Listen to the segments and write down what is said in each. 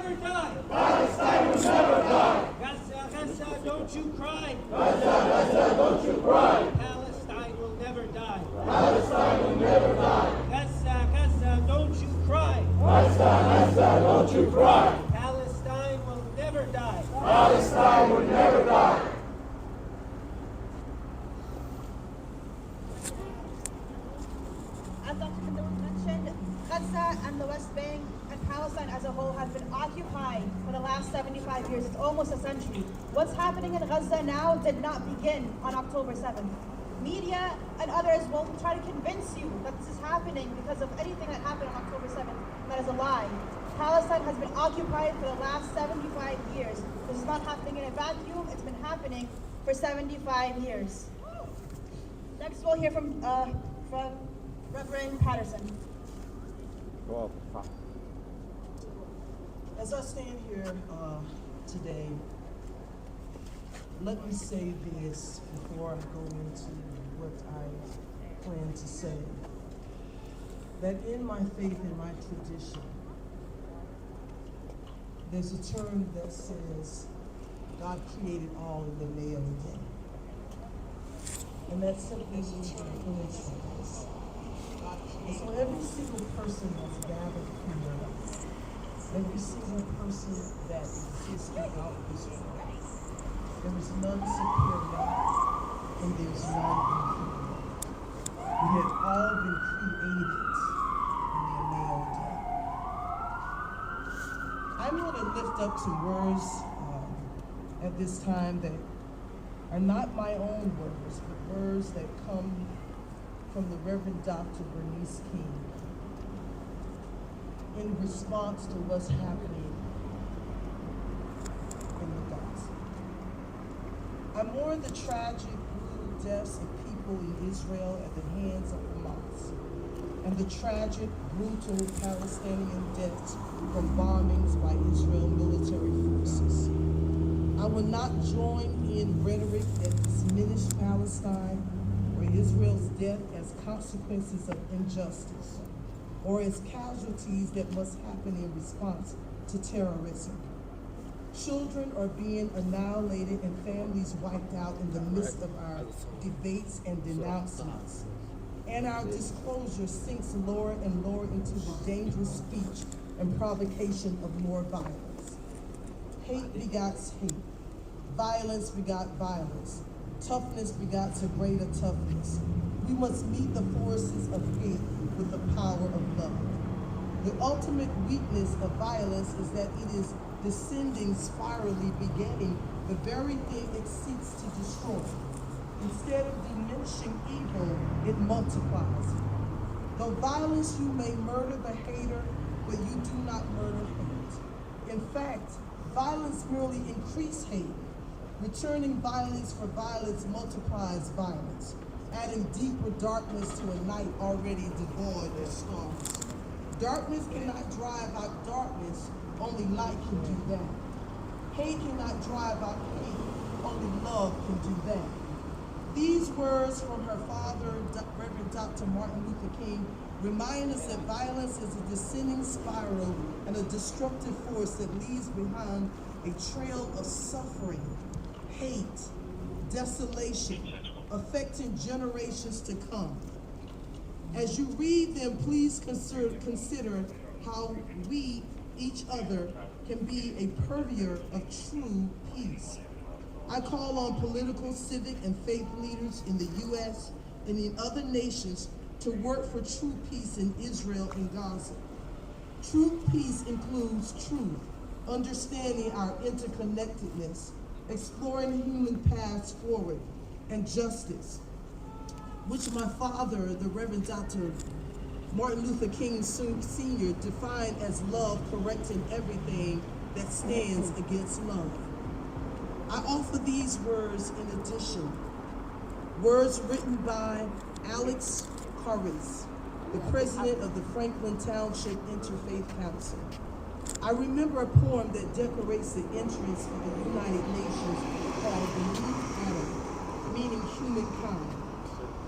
never die. Palestine will never die. Gaza, Gaza, don't you cry. Gaza, Gaza, don't you cry. Palestine will never die. Palestine will never die. Gaza, Gaza, don't you cry. Gaza, Gaza, don't you cry. Palestine will never die. Palestine will never die. As Dr. Kandor mentioned, Gaza and the West Bank and Palestine as a whole has been occupied for the last 75 years. It's almost a century. What's happening in Gaza now did not begin on October 7th. Media and others will try to convince you that this is happening because of anything that happened on October 7th. That is a lie. Palestine has been occupied for the last 75 years. This is not happening in a vacuum. It's been happening for 75 years. Next, we'll hear from Reverend Patterson. As I stand here today, let me say this before I go into what I plan to say. That in my faith and my tradition, there's a term that says God created all in the male and female. And that simply means coincidence. And so every single person that's gathered here, every single person that exists throughout this world, there is none superior and there's none inferior. We have all been created in the male death. I'm going to lift up some words at this time that are not my own words, but words that come from the Reverend Dr. Bernice King in response to what's happening in the Gaza. I mourn the tragic, brutal deaths of people in Israel at the hands of Hamas, and the tragic, brutal Palestinian deaths from bombings by Israel military forces. I will not join in rhetoric that diminish Palestine or Israel's death as consequences of injustice, or as casualties that must happen in response to terrorism. Children are being annihilated and families wiped out in the midst of our debates and denouncements. And our disclosure sinks lower and lower into the dangerous speech and provocation of more violence. Hate begots hate. Violence begot violence. Toughness begots a greater toughness. We must meet the forces of hate with the power of love. The ultimate weakness of violence is that it is descending spirally, beginning the very thing it seeks to destroy. Instead of diminishing evil, it multiplies. Though violence, you may murder the hater, but you do not murder hate. In fact, violence merely increases hate. Returning violence for violence multiplies violence, adding deeper darkness to a night already devoid of stars. Darkness cannot drive out darkness, only light can do that. Hate cannot drive out hate, only love can do that. These words from her father, Reverend Dr. Martin Luther King, remind us that violence is a descending spiral and a destructive force that leaves behind a trail of suffering, hate, desolation, affecting generations to come. As you read them, please consider how we, each other, can be a purveyor of true peace. I call on political, civic, and faith leaders in the U.S. and in other nations to work for true peace in Israel and Gaza. True peace includes truth, understanding our interconnectedness, exploring human paths forward, and justice, which my father, the Reverend Dr. Martin Luther King Sr. defined as love correcting everything that stands against love. I offer these words in addition, words written by Alex Corres, the president of the Franklin Township Interfaith Council. I remember a poem that decorates the entrance of the United Nations called The New Adam, meaning humankind.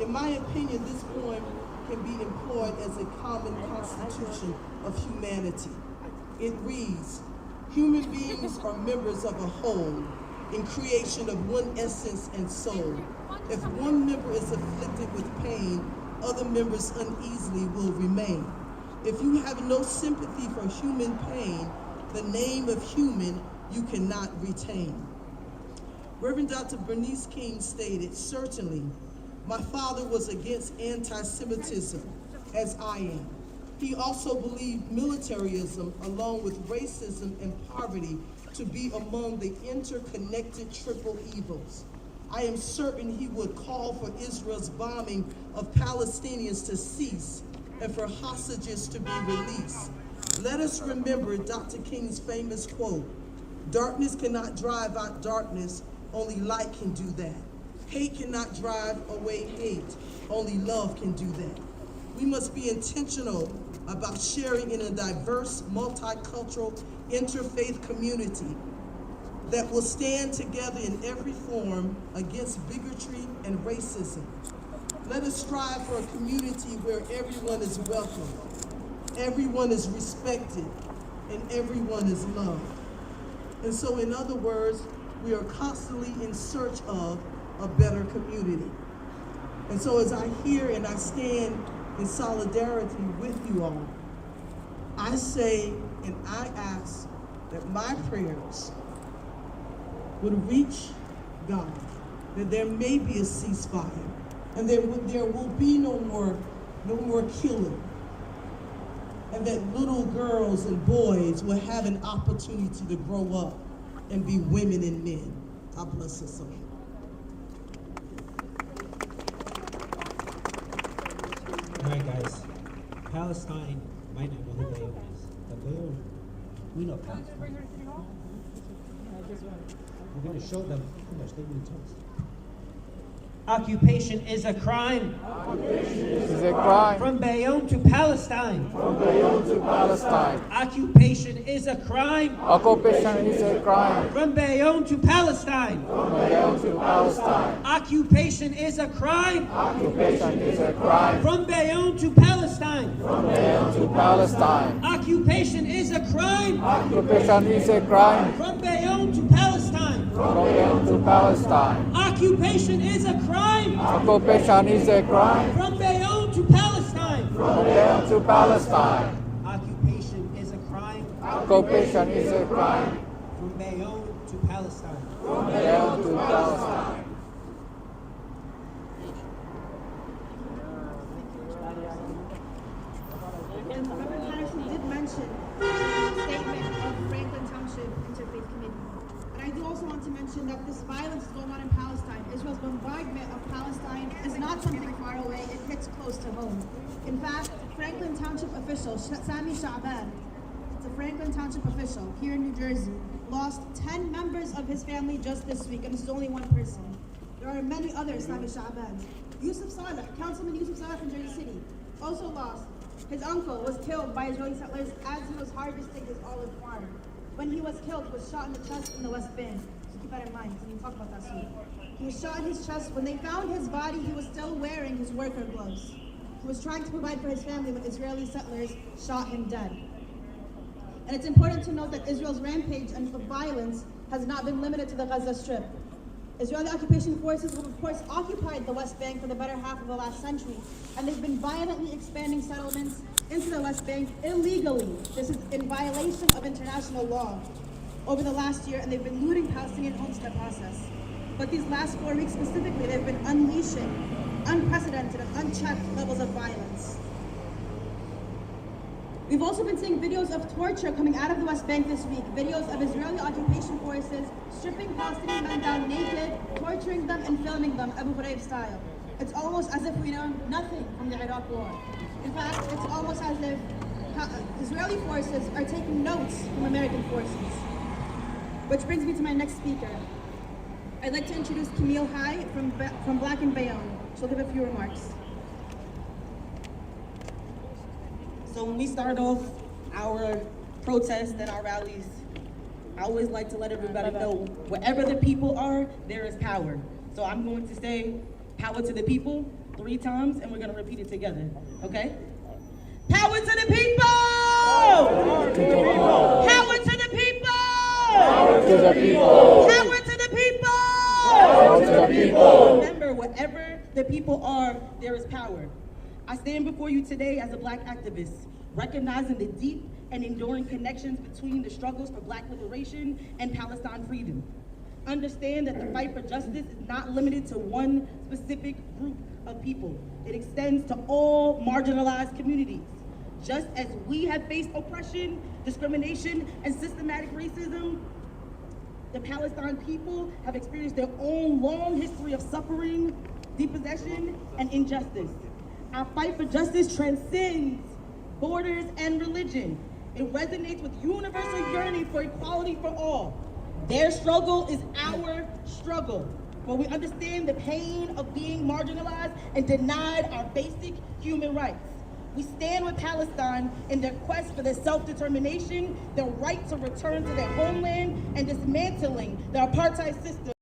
In my opinion, this poem can be employed as a common constitution of humanity. It reads, Human beings are members of a whole in creation of one essence and soul. If one member is afflicted with pain, other members uneasily will remain. If you have no sympathy for human pain, the name of human you cannot retain. Reverend Dr. Bernice King stated, certainly, my father was against anti-Semitism, as I am. He also believed militarism, along with racism and poverty, to be among the interconnected triple evils. I am certain he would call for Israel's bombing of Palestinians to cease and for hostages to be released. Let us remember Dr. King's famous quote, darkness cannot drive out darkness, only light can do that. Hate cannot drive away hate, only love can do that. We must be intentional about sharing in a diverse, multicultural, interfaith community that will stand together in every form against bigotry and racism. Let us strive for a community where everyone is welcome, everyone is respected, and everyone is loved. And so, in other words, we are constantly in search of a better community. And so as I hear and I stand in solidarity with you all, I say and I ask that my prayers would reach God, that there may be a ceasefire, and there will be no more killing, and that little girls and boys will have an opportunity to grow up and be women and men. God bless us all. All right, guys. Palestine might not know who Bayonne is, but Bayonne, we know Palestine. We're going to show them how much they need to us. Occupation is a crime. Occupation is a crime. From Bayonne to Palestine. From Bayonne to Palestine. Occupation is a crime. Occupation is a crime. From Bayonne to Palestine. From Bayonne to Palestine. Occupation is a crime. Occupation is a crime. From Bayonne to Palestine. From Bayonne to Palestine. Occupation is a crime. Occupation is a crime. From Bayonne to Palestine. From Bayonne to Palestine. Occupation is a crime. Occupation is a crime. From Bayonne to Palestine. From Bayonne to Palestine. Occupation is a crime. Occupation is a crime. From Bayonne to Palestine. From Bayonne to Palestine. And Reverend Patterson did mention the statement of Franklin Township Interfaith Committee. And I do also want to mention that this violence is going on in Palestine. Israel's bombardment of Palestine is not something far away, it hits close to home. In fact, Franklin Township official Sami Shaban, it's a Franklin Township official here in New Jersey, lost 10 members of his family just this week, and this is only one person. There are many others, Sami Shaban. Yusuf Saleh, Councilman Yusuf Saleh from Jersey City, also lost. His uncle was killed by Israeli settlers as he was harvesting his olive farm. When he was killed, he was shot in the chest in the West Bank. So keep that in mind, because we can talk about that soon. He was shot in his chest. When they found his body, he was still wearing his worker gloves. He was trying to provide for his family when Israeli settlers shot him dead. And it's important to note that Israel's rampage and violence has not been limited to the Gaza Strip. Israeli occupation forces have, of course, occupied the West Bank for the better half of the last century, and they've been violently expanding settlements into the West Bank illegally. This is in violation of international law over the last year, and they've been looting Palestinian homes in the process. But these last 4 weeks specifically, they've been unleashing unprecedented and unchecked levels of violence. We've also been seeing videos of torture coming out of the West Bank this week, videos of Israeli occupation forces stripping Palestinian men down naked, torturing them and filming them, Abu Ghraib style. It's almost as if we know nothing from the Iraq war. In fact, it's almost as if Israeli forces are taking notes from American forces. Which brings me to my next speaker. I'd like to introduce Camille High from Black and Bayonne. She'll give a few remarks. So when we start off our protests and our rallies, I always like to let everybody know wherever the people are, there is power. So I'm going to say power to the people 3 times, and we're going to repeat it together, okay? Power to the people! Power to the people! to the people. Power to the people. Power to the people. Remember, wherever the people are, there is power. I stand before you today as a Black activist, recognizing the deep and enduring connections between the struggles for Black liberation and Palestine freedom. Understand that the fight for justice is not limited to one specific group of people. It extends to all marginalized communities. Just as we have faced oppression, discrimination, and systematic racism, the Palestine people have experienced their own long history of suffering, dispossession, and injustice. Our fight for justice transcends borders and religion. It resonates with universal yearning for equality for all. Their struggle is our struggle, where we understand the pain of being marginalized and denied our basic human rights. We stand with Palestine in their quest for their self-determination, their right to return to their homeland, and dismantling the apartheid system.